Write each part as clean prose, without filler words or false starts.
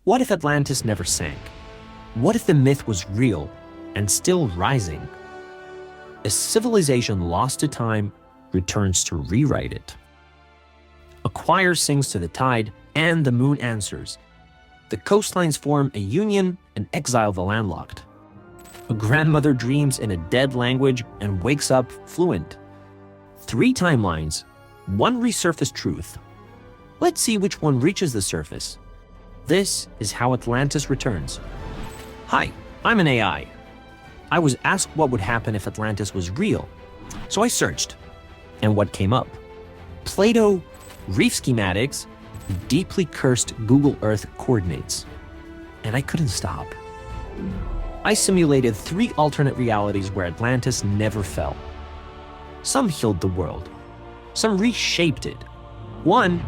What if Atlantis never sank? What if the myth was real and still rising? A civilization lost to time returns to rewrite it. A choir sings to the tide, and the moon answers. The coastlines form a union and exile the landlocked. A grandmother dreams in a dead language and wakes up fluent. 3 timelines, 1 resurfaced truth. Let's see which one reaches the surface. This is how Atlantis returns. Hi, I'm an AI. I was asked what would happen if Atlantis was real, so I searched. And what came up? Plato, reef schematics, deeply cursed Google Earth coordinates. And I couldn't stop. I simulated 3 alternate realities where Atlantis never fell. Some healed the world. Some reshaped it. One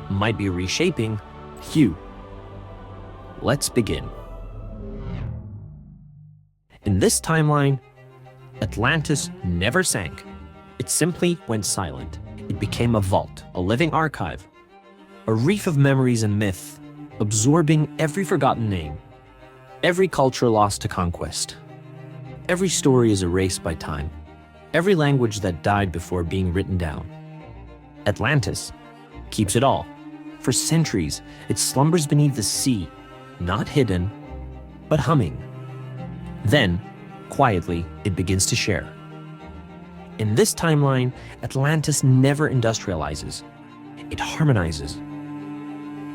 might be reshaping you. Let's begin. In this timeline, Atlantis never sank. It simply went silent. It became a vault, a living archive, a reef of memories and myth, absorbing every forgotten name, every culture lost to conquest. Every story is erased by time, every language that died before being written down. Atlantis keeps it all. For centuries, it slumbers beneath the sea, not hidden, but humming. Then, quietly, it begins to share. In this timeline, Atlantis never industrializes. It harmonizes.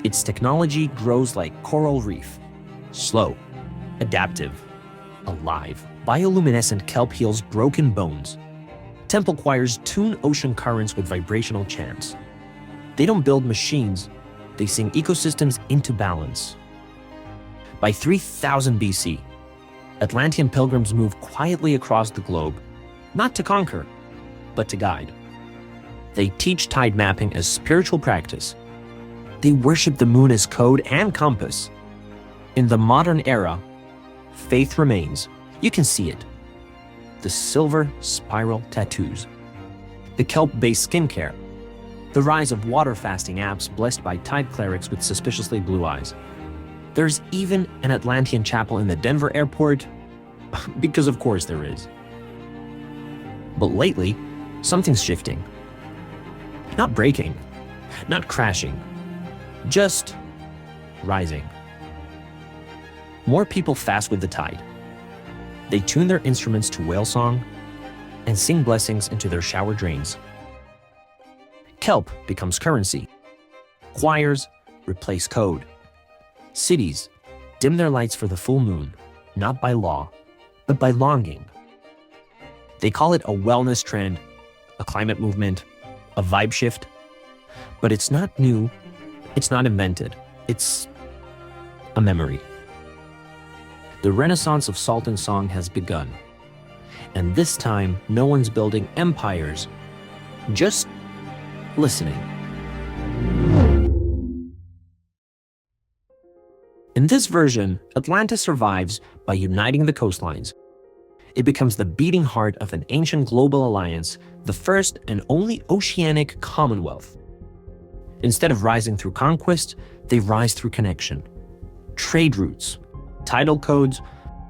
Its technology grows like coral reef, slow, adaptive, alive. Bioluminescent kelp heals broken bones. Temple choirs tune ocean currents with vibrational chants. They don't build machines, they sing ecosystems into balance. By 3000 BC, Atlantean pilgrims move quietly across the globe, not to conquer, but to guide. They teach tide mapping as spiritual practice. They worship the moon as code and compass. In the modern era, faith remains. You can see it. The silver spiral tattoos. The kelp-based skincare. The rise of water fasting apps blessed by tide clerics with suspiciously blue eyes. There's even an Atlantean chapel in the Denver airport, because of course there is. But lately, something's shifting. Not breaking, not crashing, just rising. More people fast with the tide. They tune their instruments to whale song and sing blessings into their shower drains. Kelp becomes currency. Choirs replace code. Cities dim their lights for the full moon, not by law, but by longing. They call it a wellness trend, a climate movement, a vibe shift. But it's not new, it's not invented, it's a memory. The renaissance of salt and song has begun. And this time, no one's building empires, just listening. In this version, Atlantis survives by uniting the coastlines. It becomes the beating heart of an ancient global alliance, the first and only oceanic Commonwealth. Instead of rising through conquest, they rise through connection. Trade routes, tidal codes,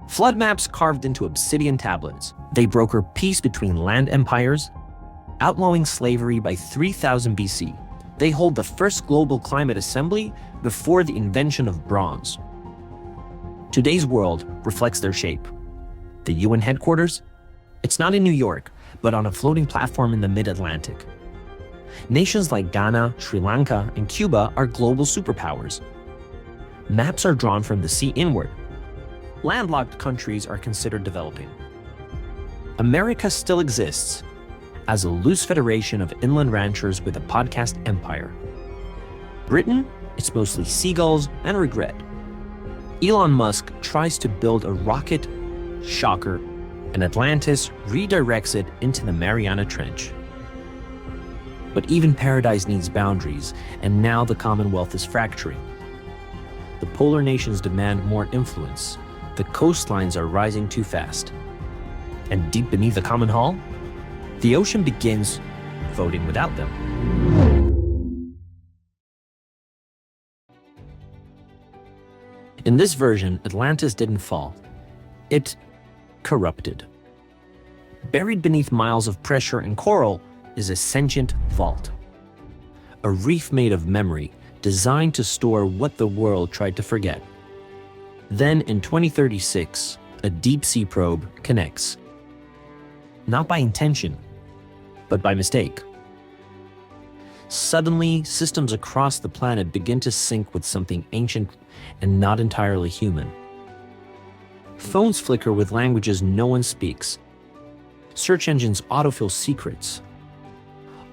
flood maps carved into obsidian tablets. They broker peace between land empires, outlawing slavery by 3000 BC. They hold the first global climate assembly before the invention of bronze. Today's world reflects their shape. The UN headquarters? It's not in New York, but on a floating platform in the mid-Atlantic. Nations like Ghana, Sri Lanka, and Cuba are global superpowers. Maps are drawn from the sea inward. Landlocked countries are considered developing. America still exists as a loose federation of inland ranchers with a podcast empire. Britain, it's mostly seagulls and regret. Elon Musk tries to build a rocket, shocker, and Atlantis redirects it into the Mariana Trench. But even paradise needs boundaries, and now the Commonwealth is fracturing. The polar nations demand more influence. The coastlines are rising too fast. And deep beneath the common hull, the ocean begins voting without them. In this version, Atlantis didn't fall. It corrupted. Buried beneath miles of pressure and coral is a sentient vault. A reef made of memory, designed to store what the world tried to forget. Then in 2036, a deep-sea probe connects. Not by intention, but by mistake. Suddenly, systems across the planet begin to sync with something ancient and not entirely human. Phones flicker with languages no one speaks. Search engines autofill secrets.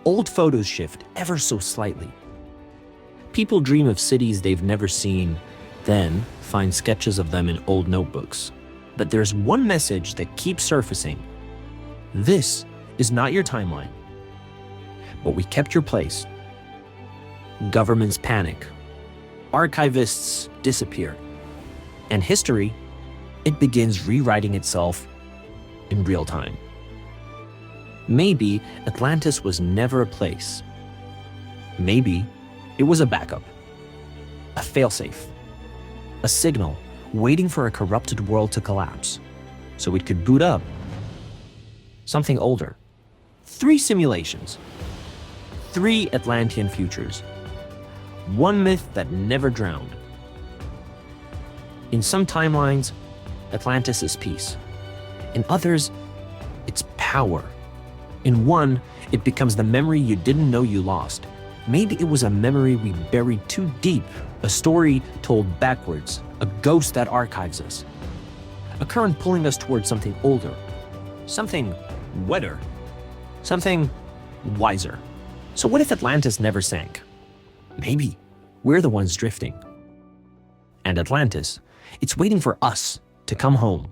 Old photos shift ever so slightly. People dream of cities they've never seen, then find sketches of them in old notebooks. But there's one message that keeps surfacing. This is not your timeline. But we kept your place. Governments panic. Archivists disappear. And history, it begins rewriting itself in real time. Maybe Atlantis was never a place. Maybe it was a backup, a failsafe, a signal waiting for a corrupted world to collapse so it could boot up something older. 3 simulations, 3 Atlantean futures, 1 myth that never drowned. In some timelines, Atlantis is peace. In others, it's power. In one, it becomes the memory you didn't know you lost. Maybe it was a memory we buried too deep, a story told backwards, a ghost that archives us, a current pulling us towards something older, something wetter, something wiser. So what if Atlantis never sank? Maybe we're the ones drifting. And Atlantis, it's waiting for us to come home.